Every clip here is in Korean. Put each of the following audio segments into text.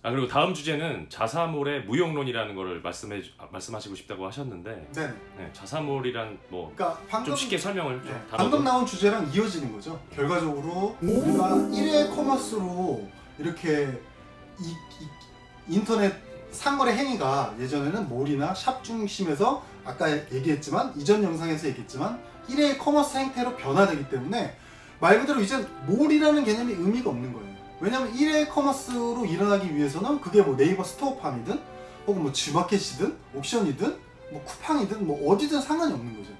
아 그리고 다음 주제는 자사몰의 무용론이라는 거를 말씀하시고 싶다고 하셨는데 네. 네, 자사몰이란 뭐 그러니까 좀 쉽게 설명을 좀 방금 나온 주제랑 이어지는 거죠. 결과적으로 우리가 1회 커머스로 이렇게 인터넷 상거래 행위가 예전에는 몰이나 샵 중심에서 아까 얘기했지만 이전 영상에서 얘기했지만 1회 커머스 행태로 변화되기 때문에 말 그대로 이제 몰이라는 개념이 의미가 없는 거예요. 왜냐면 1회 커머스로 일어나기 위해서는 그게 뭐 네이버 스토어팜이든 혹은 뭐 G마켓이든 옥션이든 뭐 쿠팡이든 뭐 어디든 상관이 없는 거죠.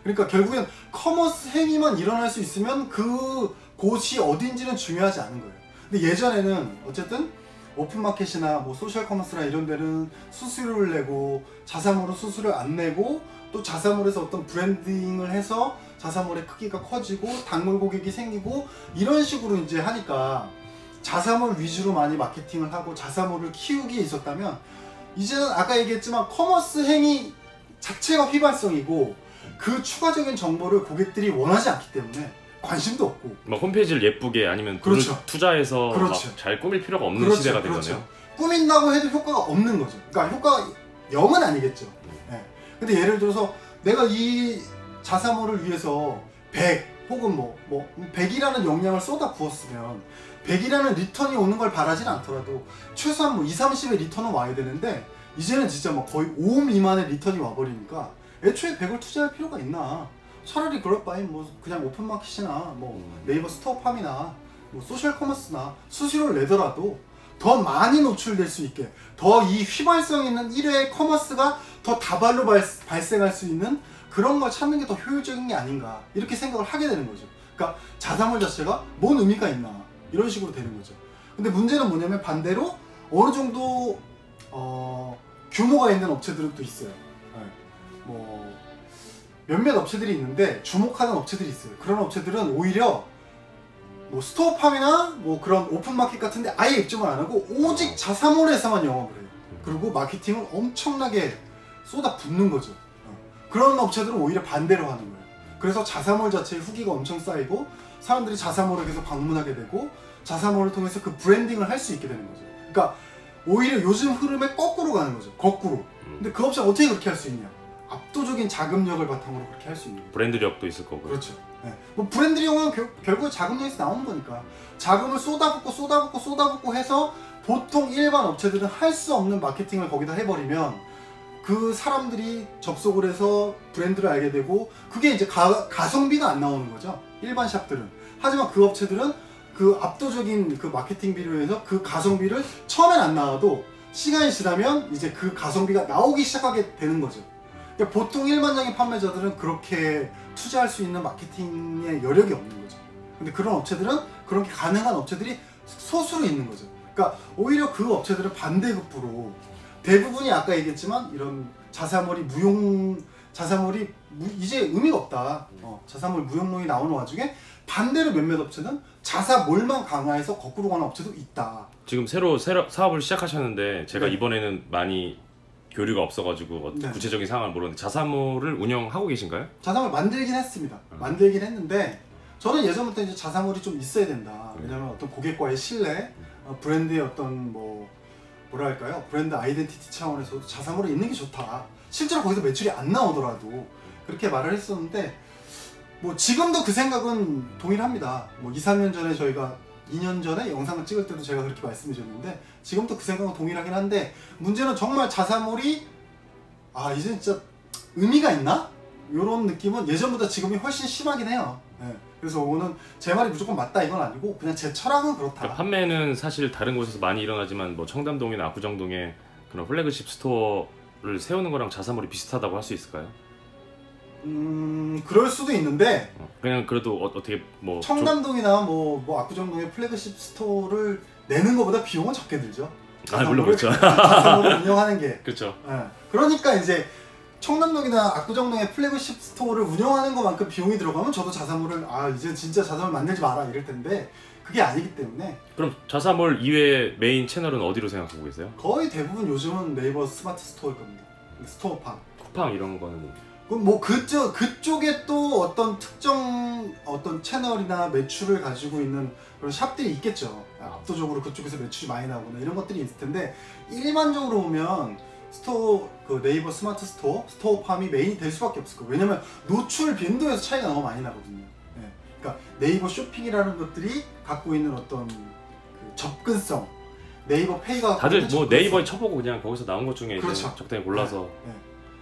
그러니까 결국엔 커머스 행위만 일어날 수 있으면 그 곳이 어딘지는 중요하지 않은 거예요. 근데 예전에는 어쨌든 오픈마켓이나 뭐 소셜 커머스나 이런 데는 수수료를 내고 자사몰은 수수료를 안 내고 또 자사몰에서 어떤 브랜딩을 해서 자사몰의 크기가 커지고 단골 고객이 생기고 이런 식으로 이제 하니까 자사몰 위주로 많이 마케팅을 하고 자사몰을 키우기에 있었다면 이제는 아까 얘기했지만 커머스 행위 자체가 휘발성이고 그 추가적인 정보를 고객들이 원하지 않기 때문에 관심도 없고 뭐 홈페이지를 예쁘게 아니면 돈을 그렇죠. 투자해서 그렇죠. 잘 꾸밀 필요가 없는 그렇죠. 시대가 된 그렇죠. 거네요. 꾸민다고 해도 효과가 없는 거죠. 그러니까 효과가 0은 아니겠죠. 네. 근데 예를 들어서 내가 이 자사몰을 위해서 100 혹은 뭐 100이라는 용량을 쏟아 부었으면 100이라는 리턴이 오는 걸 바라진 않더라도 최소한 뭐 20, 30의 리턴은 와야 되는데 이제는 진짜 뭐 거의 5 미만의 리턴이 와버리니까 애초에 100을 투자할 필요가 있나. 차라리 그럴 바엔 뭐 그냥 오픈마켓이나 뭐 네이버 스토어팜이나 뭐 소셜 커머스나 수수료를 내더라도 더 많이 노출될 수 있게 더 이 휘발성 있는 1회 커머스가 더 다발로 발생할 수 있는 그런 걸 찾는 게 더 효율적인 게 아닌가 이렇게 생각을 하게 되는 거죠. 그러니까 자사몰 자체가 뭔 의미가 있나 이런 식으로 되는 거죠. 근데 문제는 뭐냐면 반대로 어느 정도 규모가 있는 업체들은 또 있어요. 네. 뭐 몇몇 업체들이 있는데 주목하는 업체들이 있어요. 그런 업체들은 오히려 뭐 스토어팜이나 뭐 그런 오픈마켓 같은데 아예 입점을 안 하고 오직 자사몰에서만 영업을 해요. 그리고 마케팅을 엄청나게 쏟아붓는 거죠. 그런 업체들은 오히려 반대로 하는 거예요. 그래서 자사몰 자체의 후기가 엄청 쌓이고 사람들이 자사몰을 계속 방문하게 되고 자사몰을 통해서 그 브랜딩을 할 수 있게 되는 거죠. 그러니까 오히려 요즘 흐름에 거꾸로 가는 거죠. 거꾸로. 근데 그 업체가 어떻게 그렇게 할 수 있냐? 압도적인 자금력을 바탕으로 그렇게 할 수 있는 거죠. 브랜드력도 있을 거고. 그렇죠. 네. 뭐 브랜드력은 결국에 자금력에서 나오는 거니까 자금을 쏟아붓고 해서 보통 일반 업체들은 할 수 없는 마케팅을 거기다 해버리면 그 사람들이 접속을 해서 브랜드를 알게 되고 그게 이제 가성비가 안 나오는 거죠. 일반 샵들은. 하지만 그 업체들은 그 압도적인 그 마케팅비로 해서 그 가성비를 처음엔 안 나와도 시간이 지나면 이제 그 가성비가 나오기 시작하게 되는 거죠. 그러니까 보통 일반적인 판매자들은 그렇게 투자할 수 있는 마케팅의 여력이 없는 거죠. 근데 그런 업체들은 그렇게 가능한 업체들이 소수로 있는 거죠. 그러니까 오히려 그 업체들은 반대급부로 대부분이 아까 얘기했지만 이런 자사몰이 이제 의미가 없다. 자사몰 무용론이 나오는 와중에 반대로 몇몇 업체는 자사몰만 강화해서 거꾸로 가는 업체도 있다. 지금 새로 사업을 시작하셨는데 제가 네. 이번에는 많이 교류가 없어가지고 네. 구체적인 상황을 모르는데 자사몰을 운영하고 계신가요? 자사몰 만들긴 했습니다. 만들긴 했는데 저는 예전부터 이제 자사몰이 좀 있어야 된다. 왜냐면 어떤 고객과의 신뢰, 브랜드의 어떤 뭐랄까요? 브랜드 아이덴티티 차원에서도 자사몰에 있는 게 좋다. 실제로 거기서 매출이 안 나오더라도 그렇게 말을 했었는데 뭐 지금도 그 생각은 동일합니다. 뭐 2, 3년 전에 저희가 2년 전에 영상을 찍을 때도 제가 그렇게 말씀드렸는데 지금도 그 생각은 동일하긴 한데 문제는 정말 자사몰이 이제 진짜 의미가 있나? 이런 느낌은 예전보다 지금이 훨씬 심하긴 해요. 네. 그래서 오늘 제 말이 무조건 맞다 이건 아니고 그냥 제 철학은 그렇다. 그러니까 판매는 사실 다른 곳에서 많이 일어나지만 뭐 청담동이나 압구정동에 그런 플래그십 스토어를 세우는 거랑 자사몰이 비슷하다고 할 수 있을까요? 그럴 수도 있는데 그냥 그래도 어떻게 뭐 청담동이나 뭐 압구정동의 플래그십 스토어를 내는 것보다 비용은 적게 들죠. 물론 그렇죠. 자사몰을 운영하는 게 그렇죠. 네. 그러니까 이제 청담동이나 압구정동의 플래그십 스토어를 운영하는 것만큼 비용이 들어가면 저도 자사몰을 이제 진짜 자사몰 만들지 마라 이럴 텐데 그게 아니기 때문에. 그럼 자사몰 이외의 메인 채널은 어디로 생각하고 계세요? 거의 대부분 요즘은 네이버 스마트 스토어일 겁니다. 스토어팜. 쿠팡 이런 거는 그럼 뭐 그쪽에 또 어떤 특정 어떤 채널이나 매출을 가지고 있는 그런 샵들이 있겠죠. 압도적으로 그쪽에서 매출이 많이 나오거나 이런 것들이 있을 텐데, 일반적으로 보면 스토어, 그 네이버 스마트 스토어팜이 메인이 될 수밖에 없을 거예요. 왜냐면 노출 빈도에서 차이가 너무 많이 나거든요. 예. 그러니까 네이버 쇼핑이라는 것들이 갖고 있는 어떤 그 접근성, 네이버 페이가 다들 뭐 네이버에 쳐보고 그냥 거기서 나온 것 중에 그렇죠. 이제 적당히 골라서 네.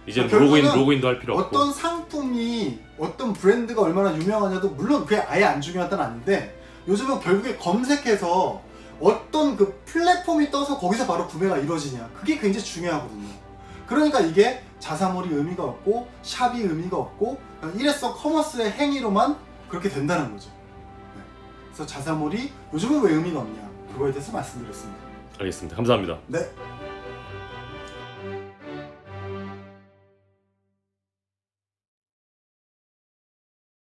이제 그러니까 로그인도 할 필요 없고. 어떤 상품이 어떤 브랜드가 얼마나 유명하냐도 물론 그게 아예 안 중요하다는 아닌데, 요즘은 결국에 검색해서 어떤 그 플랫폼이 떠서 거기서 바로 구매가 이루어지냐, 그게 굉장히 중요하거든요. 그러니까 이게 자사몰이 의미가 없고 샵이 의미가 없고 일회성 커머스의 행위로만 그렇게 된다는 거죠. 네. 그래서 자사몰이 요즘은 왜 의미가 없냐, 그거에 대해서 말씀드렸습니다. 알겠습니다. 감사합니다. 네.